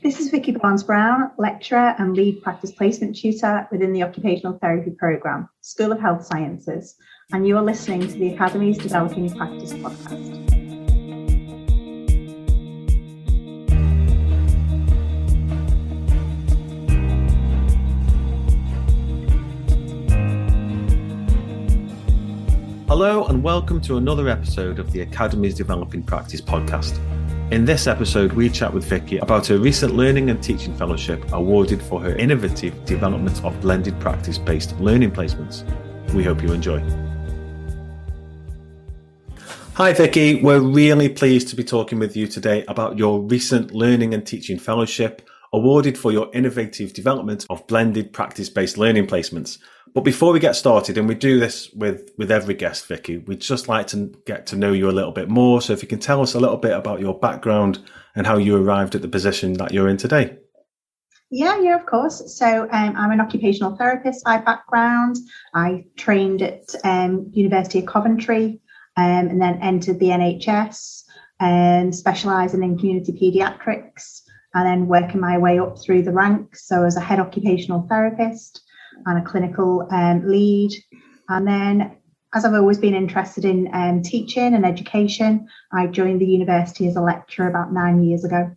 This is Vikki Barnes-Brown, lecturer and lead practice placement tutor within the Occupational Therapy Programme, School of Health Sciences, and you are listening to the Academy's Developing Practice podcast. Hello and welcome to another episode of the Academy's Developing Practice podcast. In this episode, we chat with Vikki about her recent Learning and Teaching Fellowship awarded for her innovative development of blended practice-based learning placements. We hope you enjoy. Hi Vikki, we're really pleased to be talking with you today about your recent Learning and Teaching Fellowship awarded for your innovative development of blended practice-based learning placements. But before we get started, and we do this with every guest, Vikki, we'd just like to get to know you a little bit more. So if you can tell us a little bit about your background and how you arrived at the position that you're in today. Yeah, of course. So I'm an occupational therapist by background. I trained at University of Coventry and then entered the NHS and specialising in community paediatrics and then working my way up through the ranks. So as a head occupational therapist and a clinical lead. And then, as I've always been interested in teaching and education, I joined the university as a lecturer about 9 years ago.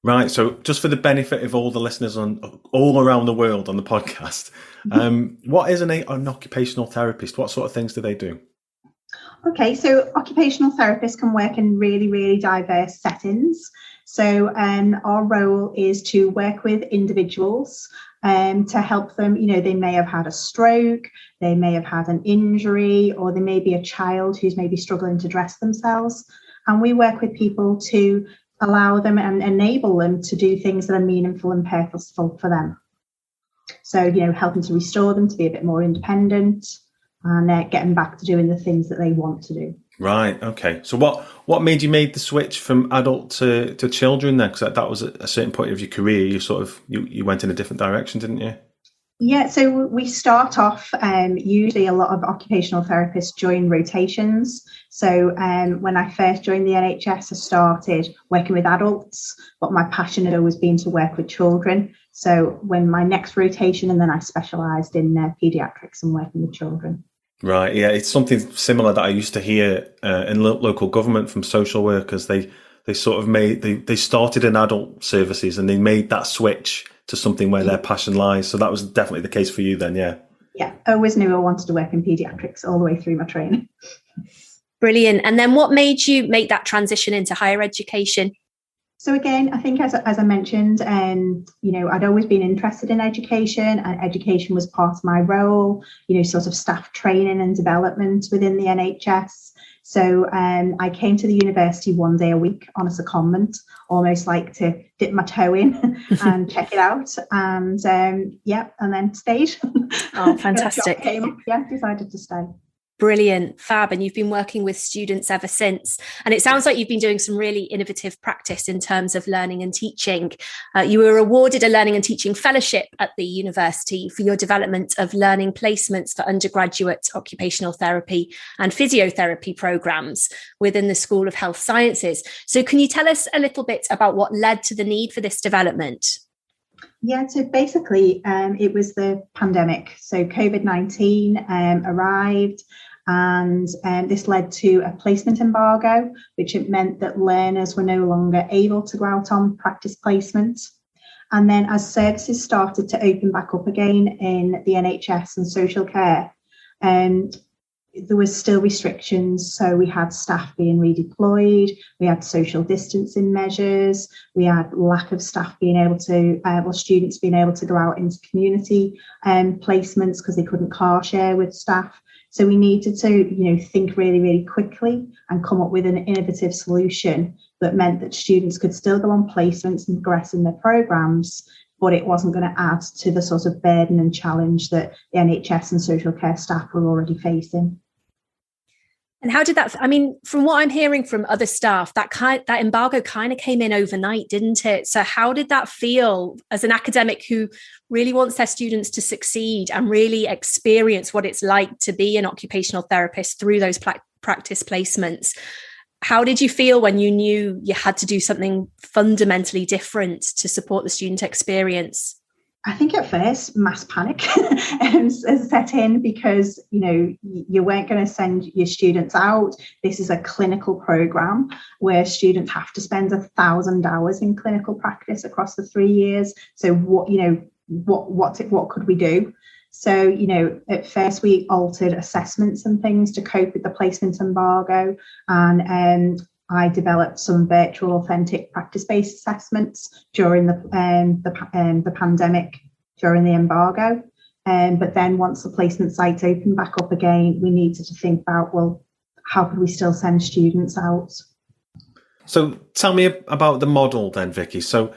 Right. So just for the benefit of all the listeners all around the world on the podcast, what is an occupational therapist? What sort of things do they do? Okay, so occupational therapists can work in really, really diverse settings. So our role is to work with individuals to help them. You know, they may have had a stroke, they may have had an injury, or they may be a child who's maybe struggling to dress themselves. And we work with people to allow them and enable them to do things that are meaningful and purposeful for them. So, you know, helping to restore them to be a bit more independent and getting back to doing the things that they want to do. Right. Okay. So what made you make the switch from adult to children then? Because that was a certain point of your career. You went in a different direction, didn't you? Yeah. So we start off, usually a lot of occupational therapists join rotations. So when I first joined the NHS, I started working with adults, but my passion had always been to work with children. So when my next rotation, and then I specialised in paediatrics and working with children. Right, yeah, it's something similar that I used to hear in local government from social workers. They sort of they started in adult services and they made that switch to something where their passion lies. So that was definitely the case for you then, yeah. Yeah, I always knew I wanted to work in paediatrics all the way through my training. Brilliant. And then what made you make that transition into higher education? So again, I think as I mentioned, I'd always been interested in education, and education was part of my role, sort of staff training and development within the NHS. So I came to the university one day a week on a secondment, almost like to dip my toe in and check it out. And and then stayed. Oh, fantastic. Decided to stay. Brilliant, fab. And you've been working with students ever since. And it sounds like you've been doing some really innovative practice in terms of learning and teaching. You were awarded a Learning and Teaching Fellowship at the university for your development of learning placements for undergraduate occupational therapy and physiotherapy programs within the School of Health Sciences. So can you tell us a little bit about what led to the need for this development? Yeah, so basically it was the pandemic. So COVID-19 arrived and this led to a placement embargo, which it meant that learners were no longer able to go out on practice placement. And then as services started to open back up again in the NHS and social care, there was still restrictions. So we had staff being redeployed, we had social distancing measures, we had lack of staff being able to, students being able to go out into community placements because they couldn't car share with staff. So we needed to, think really, really quickly and come up with an innovative solution that meant that students could still go on placements and progress in their programmes, but it wasn't going to add to the sort of burden and challenge that the NHS and social care staff were already facing. And how did that, from what I'm hearing from other staff, that embargo kind of came in overnight, didn't it? So how did that feel as an academic who really wants their students to succeed and really experience what it's like to be an occupational therapist through those practice placements? How did you feel when you knew you had to do something fundamentally different to support the student experience? I think at first mass panic set in, because you weren't going to send your students out. This is a clinical program where students have to spend 1,000 hours in clinical practice across the 3 years. So what could we do? So at first we altered assessments and things to cope with the placement embargo, and I developed some virtual authentic practice-based assessments during the pandemic, during the embargo. But then once the placement sites opened back up again, we needed to think about, well, how could we still send students out? So tell me about the model then, Vikki. So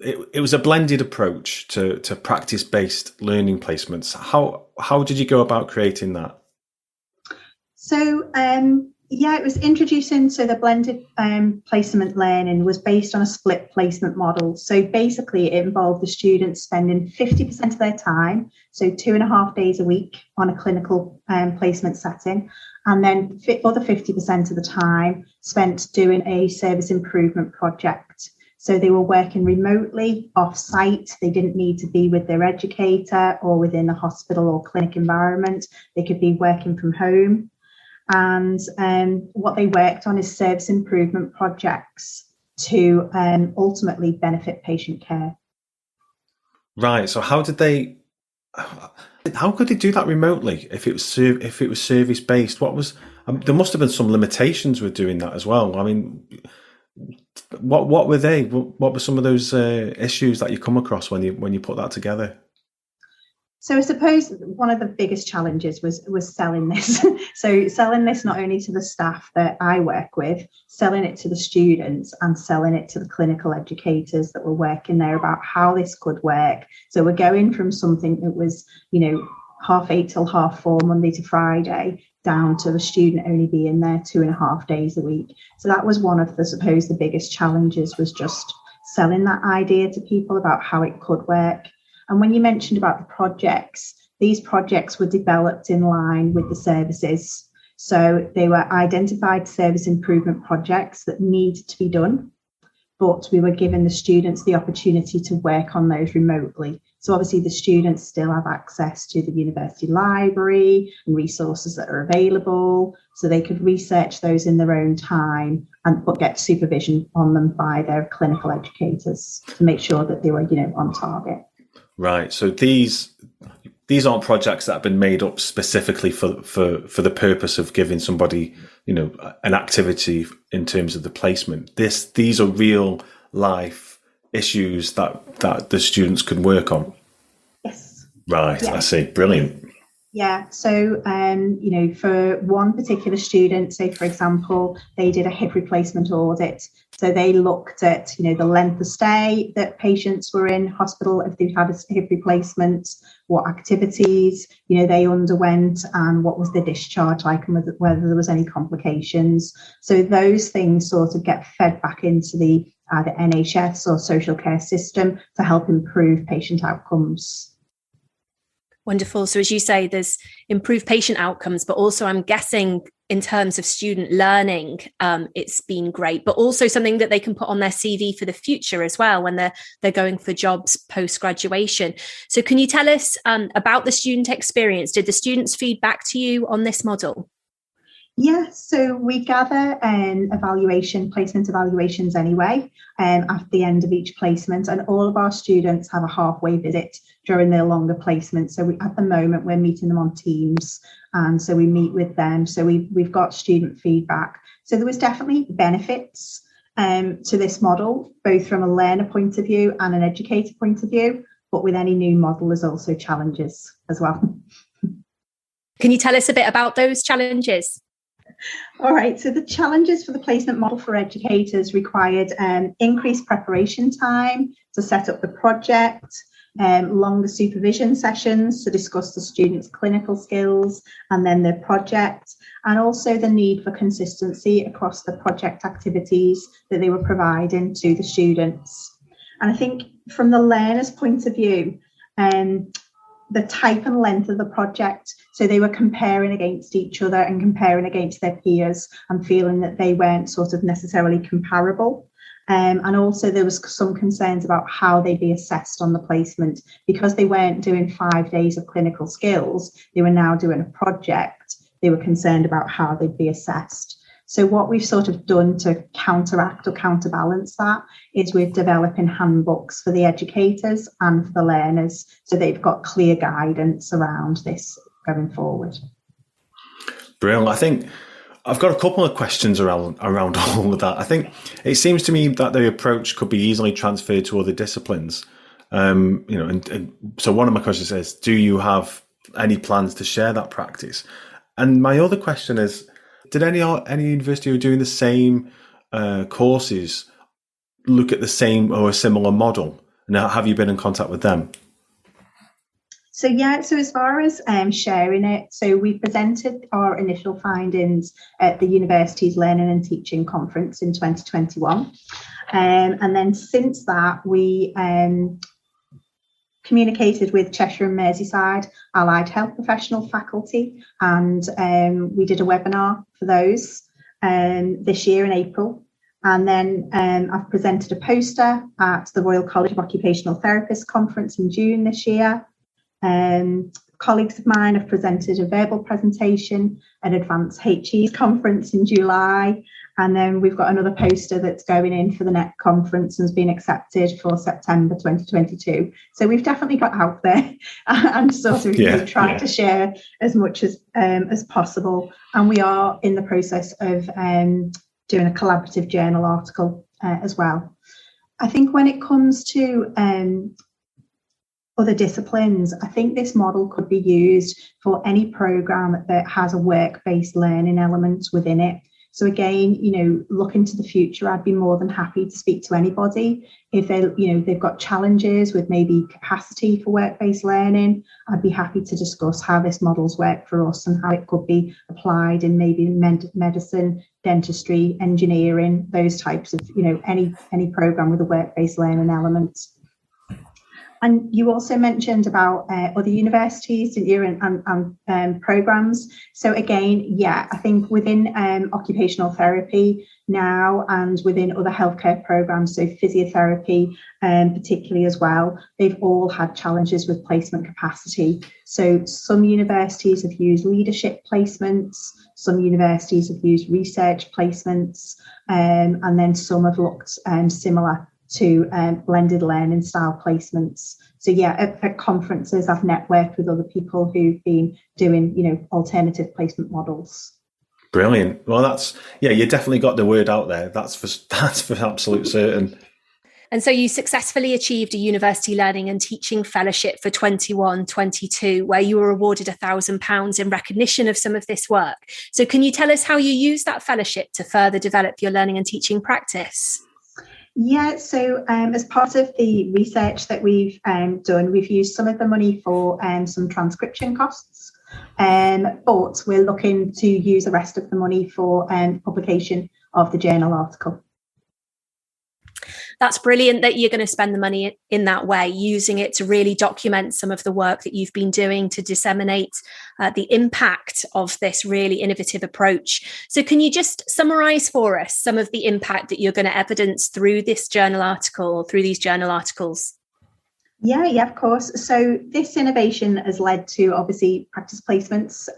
it was a blended approach to practice-based learning placements. How did you go about creating that? So it was introducing, so the blended placement learning was based on a split placement model. So basically it involved the students spending 50% of their time, so 2.5 days a week on a clinical placement setting, and then other 50% of the time spent doing a service improvement project. So they were working remotely, off-site. They didn't need to be with their educator or within a hospital or clinic environment. They could be working from home. And what they worked on is service improvement projects to ultimately benefit patient care. Right. So how could they do that remotely if it was service based? There must have been some limitations with doing that as well. I mean, what were they? What were some of those issues that you come across when you put that together? So I suppose one of the biggest challenges was selling this. So selling this not only to the staff that I work with, selling it to the students and selling it to the clinical educators that were working there about how this could work. So we're going from something that was, 8:30 till 4:30, Monday to Friday, down to the student only being there 2.5 days a week. So that was one of the biggest challenges, was just selling that idea to people about how it could work. And when you mentioned about the projects, these projects were developed in line with the services. So they were identified service improvement projects that needed to be done, but we were giving the students the opportunity to work on those remotely. So obviously the students still have access to the university library and resources that are available, so they could research those in their own time but get supervision on them by their clinical educators to make sure that they were, on target. Right. So these aren't projects that have been made up specifically for the purpose of giving somebody, an activity in terms of the placement. These are real life issues that the students can work on. Yes. Right. Yeah. I see. Brilliant. Yeah. So, for one particular student, say, for example, they did a hip replacement audit. So they looked at, the length of stay that patients were in hospital if they'd had a hip replacement, what activities, they underwent, and what was the discharge like, and whether there was any complications. So those things sort of get fed back into the either NHS or social care system to help improve patient outcomes. Wonderful. So as you say, there's improved patient outcomes, but also I'm guessing in terms of student learning, it's been great, but also something that they can put on their CV for the future as well when they're going for jobs post-graduation. So can you tell us about the student experience? Did the students feed back to you on this model? Yeah, so we gather placement evaluations anyway at the end of each placement, and all of our students have a halfway visit during their longer placement. So at the moment we're meeting them on Teams, and so we meet with them. So we've got student feedback. So there was definitely benefits to this model, both from a learner point of view and an educator point of view. But with any new model, there's also challenges as well. Can you tell us a bit about those challenges? All right, so the challenges for the placement model for educators required increased preparation time to set up the project, longer supervision sessions to discuss the students' clinical skills and then their project, and also the need for consistency across the project activities that they were providing to the students. And I think from the learner's point of view, the type and length of the project. So they were comparing against each other and comparing against their peers and feeling that they weren't sort of necessarily comparable. And also there was some concerns about how they'd be assessed on the placement. Because they weren't doing 5 days of clinical skills, they were now doing a project. They were concerned about how they'd be assessed. So what we've sort of done to counteract or counterbalance that is we're developing handbooks for the educators and for the learners, so they've got clear guidance around this going forward. Brilliant. I think I've got a couple of questions around all of that. I think it seems to me that the approach could be easily transferred to other disciplines. And so one of my questions is, do you have any plans to share that practice? And my other question is, did any university who are doing the same courses look at the same or a similar model? And have you been in contact with them? So as far as sharing it, so we presented our initial findings at the university's Learning and Teaching Conference in 2021. And then since that, we communicated with Cheshire and Merseyside allied health professional faculty, and we did a webinar for those this year in April. And then I've presented a poster at the Royal College of Occupational Therapists conference in June this year. Colleagues of mine have presented a verbal presentation at Advanced HE's conference in July. And then we've got another poster that's going in for the NET conference and has been accepted for September 2022. So we've definitely got out there and sort of tried to share as much as possible. And we are in the process of doing a collaborative journal article as well. I think when it comes to other disciplines, I think this model could be used for any programme that has a work-based learning element within it. So again, looking to the future, I'd be more than happy to speak to anybody if they've got challenges with maybe capacity for work-based learning. I'd be happy to discuss how this model's worked for us and how it could be applied in maybe medicine, dentistry, engineering, those types of any program with a work-based learning element. And you also mentioned about other universities, didn't you, and programs. So again, I think within occupational therapy now and within other healthcare programs, so physiotherapy particularly as well, they've all had challenges with placement capacity. So some universities have used leadership placements, some universities have used research placements, and then some have looked similar to blended learning style placements. So at conferences, I've networked with other people who've been doing, alternative placement models. Brilliant. Well, you definitely got the word out there. That's for absolute certain. And so you successfully achieved a University Learning and Teaching Fellowship for 21-22, where you were awarded £1,000 in recognition of some of this work. So can you tell us how you used that fellowship to further develop your learning and teaching practice? Yeah, so as part of the research that we've done, we've used some of the money for some transcription costs, but we're looking to use the rest of the money for publication of the journal article. That's brilliant that you're going to spend the money in that way, using it to really document some of the work that you've been doing to disseminate the impact of this really innovative approach. So can you just summarise for us some of the impact that you're going to evidence through this journal article or through these journal articles? Yeah, of course. So this innovation has led to obviously practice placements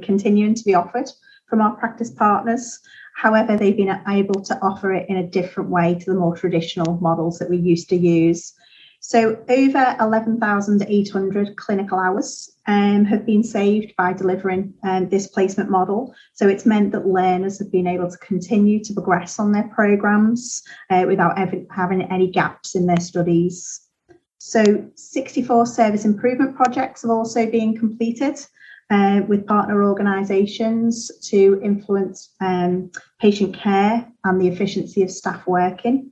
continuing to be offered from our practice partners. However, they've been able to offer it in a different way to the more traditional models that we used to use. So over 11,800 clinical hours have been saved by delivering this placement model. So it's meant that learners have been able to continue to progress on their programmes without having any gaps in their studies. So 64 service improvement projects have also been completed with partner organisations to influence patient care and the efficiency of staff working.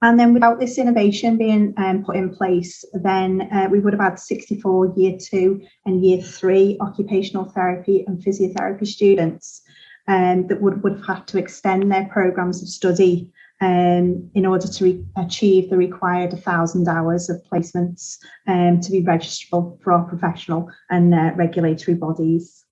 And then without this innovation being put in place, then we would have had 64 Year 2 and Year 3 occupational therapy and physiotherapy students that would have had to extend their programmes of study in order to achieve the required 1,000 hours of placements to be registrable for our professional and regulatory bodies.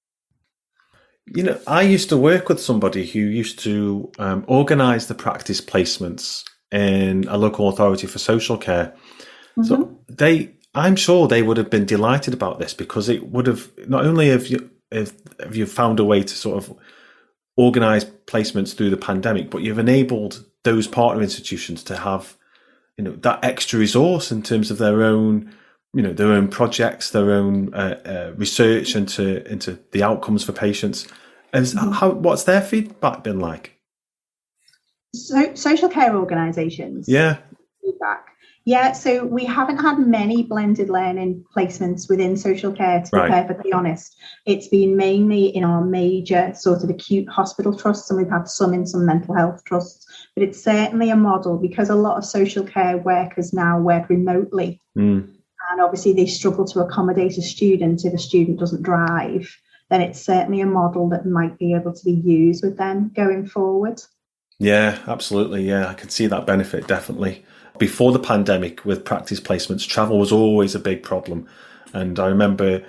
I used to work with somebody who used to organise the practice placements in a local authority for social care. Mm-hmm. So I'm sure they would have been delighted about this, because it would have, not only have you found a way to sort of organise placements through the pandemic, but you've enabled those partner institutions to have, that extra resource in terms of their own, their own projects, their own research into the outcomes for patients. What's their feedback been like? So, social care organisations. Yeah. Feedback. Yeah, so we haven't had many blended learning placements within social care, to be perfectly honest. It's been mainly in our major sort of acute hospital trusts, and we've had some in some mental health trusts. But it's certainly a model, because a lot of social care workers now work remotely. And obviously they struggle to accommodate a student if a student doesn't drive. Then it's certainly a model that might be able to be used with them going forward. Yeah, absolutely. Yeah, I can see that benefit, definitely. Before the pandemic, with practice placements, travel was always a big problem. And I remember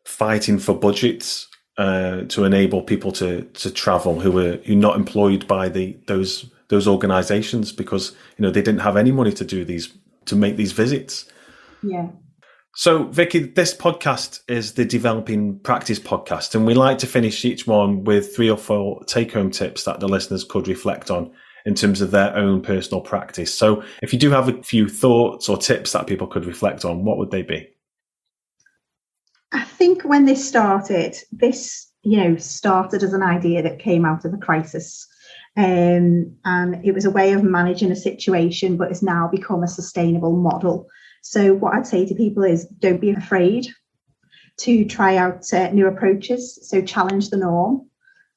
fighting for budgets to enable people to travel who were not employed by those organisations, because they didn't have any money to make these visits. Yeah. So, Vikki, this podcast is the Developing Practice podcast, and we like to finish each one with 3 or 4 take-home tips that the listeners could reflect on in terms of their own personal practice. So if you do have a few thoughts or tips that people could reflect on, what would they be? I think when this started as an idea that came out of a crisis. And it was a way of managing a situation, but it's now become a sustainable model. So what I'd say to people is, don't be afraid to try out new approaches. So challenge the norm,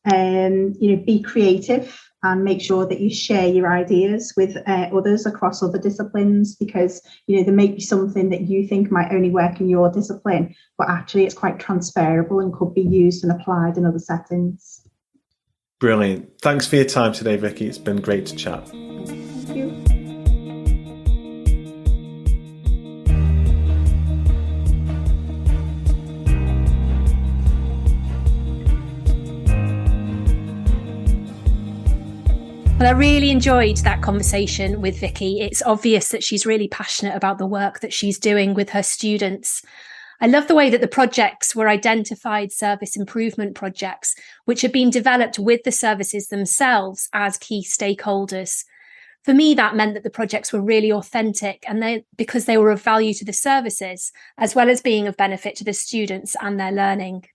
be creative, and make sure that you share your ideas with others across other disciplines, because there may be something that you think might only work in your discipline, but actually it's quite transferable and could be used and applied in other settings. Brilliant. Thanks for your time today, Vikki. It's been great to chat. Thank you. Well, I really enjoyed that conversation with Vikki. It's obvious that she's really passionate about the work that she's doing with her students. I love the way that the projects were identified service improvement projects, which have been developed with the services themselves as key stakeholders. For me, that meant that the projects were really authentic, and because they were of value to the services, as well as being of benefit to the students and their learning.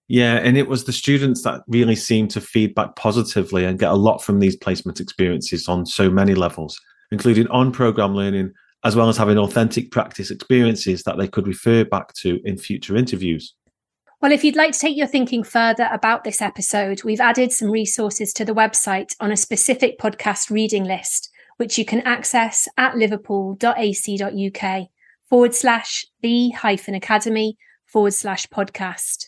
Yeah, and it was the students that really seemed to feedback positively and get a lot from these placement experiences on so many levels, including on-programme learning, as well as having authentic practice experiences that they could refer back to in future interviews. Well, if you'd like to take your thinking further about this episode, we've added some resources to the website on a specific podcast reading list, which you can access at liverpool.ac.uk/the-academy/podcast.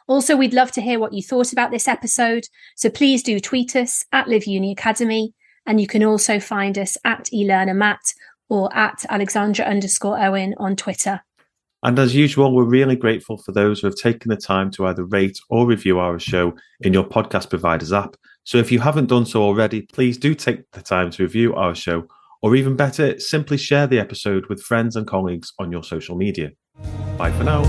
Also, we'd love to hear what you thought about this episode, so please do tweet us at Live Uni Academy, and you can also find us at eLearnerMatt or at Alexandra_Owen on Twitter. And as usual, we're really grateful for those who have taken the time to either rate or review our show in your podcast provider's app. So if you haven't done so already, please do take the time to review our show, or even better, simply share the episode with friends and colleagues on your social media. Bye for now.